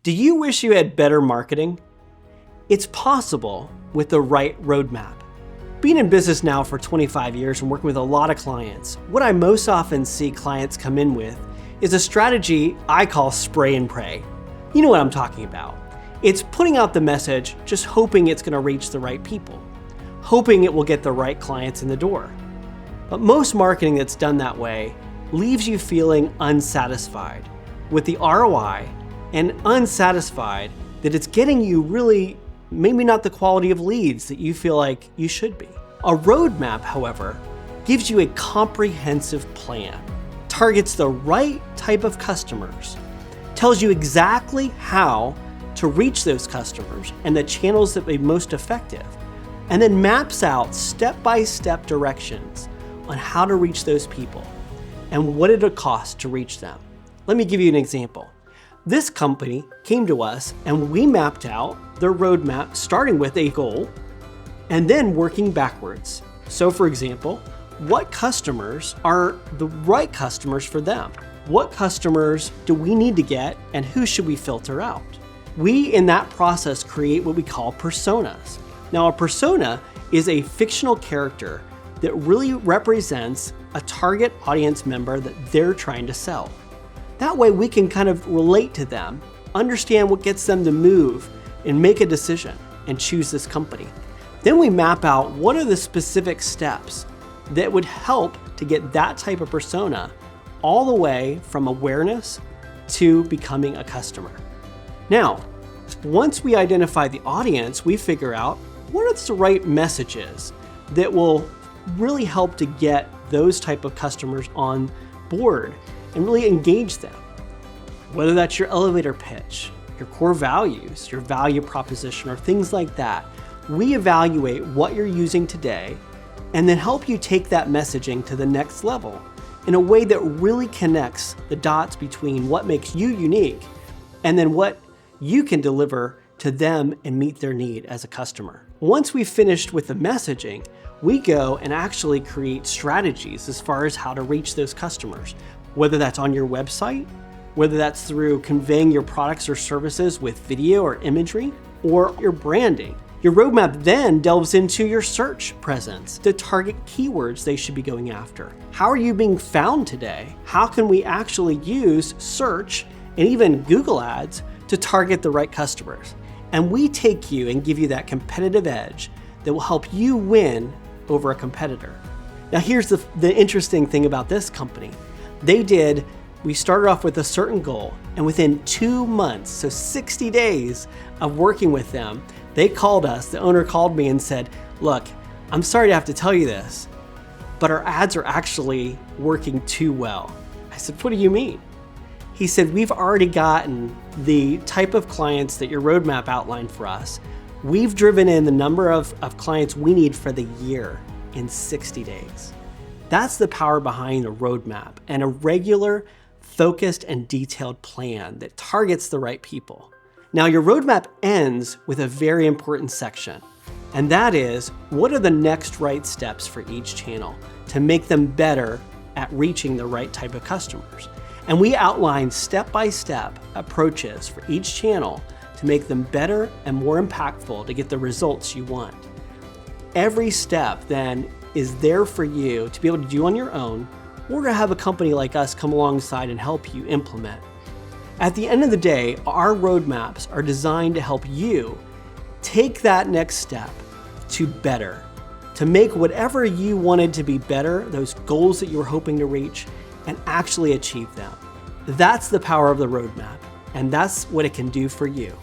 Do you wish you had better marketing? It's possible with the right roadmap. Being in business now for 25 years and working with a lot of clients, what I most often see clients come in with is a strategy I call spray and pray. You know what I'm talking about. It's putting out the message, just hoping it's going to reach the right people, hoping it will get the right clients in the door. But most marketing that's done that way leaves you feeling unsatisfied with the ROI and unsatisfied that it's getting you really maybe not the quality of leads that you feel like you should be. A roadmap, however, gives you a comprehensive plan, targets the right type of customers, tells you exactly how to reach those customers and the channels that will be most effective, and then maps out step-by-step directions on how to reach those people and what it'll cost to reach them. Let me give you an example. This company came to us and we mapped out their roadmap starting with a goal and then working backwards. So for example, what customers are the right customers for them? What customers do we need to get and who should we filter out? We, in that process, create what we call personas. Now, a persona is a fictional character that really represents a target audience member that they're trying to sell. That way we can kind of relate to them, understand what gets them to move and make a decision and choose this company. Then we map out what are the specific steps that would help to get that type of persona all the way from awareness to becoming a customer. Now, once we identify the audience, we figure out what are the right messages that will really help to get those type of customers on board and really engage them. Whether that's your elevator pitch, your core values, your value proposition, or things like that, we evaluate what you're using today and then help you take that messaging to the next level in a way that really connects the dots between what makes you unique and then what you can deliver to them and meet their need as a customer. Once we've finished with the messaging, we go and actually create strategies as far as how to reach those customers, whether that's on your website, whether that's through conveying your products or services with video or imagery, or your branding. Your roadmap then delves into your search presence to target keywords they should be going after. How are you being found today? How can we actually use search and even Google ads to target the right customers? And we take you and give you that competitive edge that will help you win over a competitor. Now here's the interesting thing about this company. We started off with a certain goal, and within 2 months, so 60 days of working with them, they called us, the owner called me and said, look, I'm sorry to have to tell you this, but our ads are actually working too well. I said, what do you mean? He said, we've already gotten the type of clients that your roadmap outlined for us. We've driven in the number of clients we need for the year in 60 days. That's the power behind a roadmap and a regular, focused and detailed plan that targets the right people. Now, your roadmap ends with a very important section, and that is, what are the next right steps for each channel to make them better at reaching the right type of customers? And we outline step-by-step approaches for each channel to make them better and more impactful to get the results you want. Every step then is there for you to be able to do on your own, or to have a company like us come alongside and help you implement. At the end of the day, our roadmaps are designed to help you take that next step to better, to make whatever you wanted to be better, those goals that you were hoping to reach, and actually achieve them. That's the power of the roadmap, and that's what it can do for you.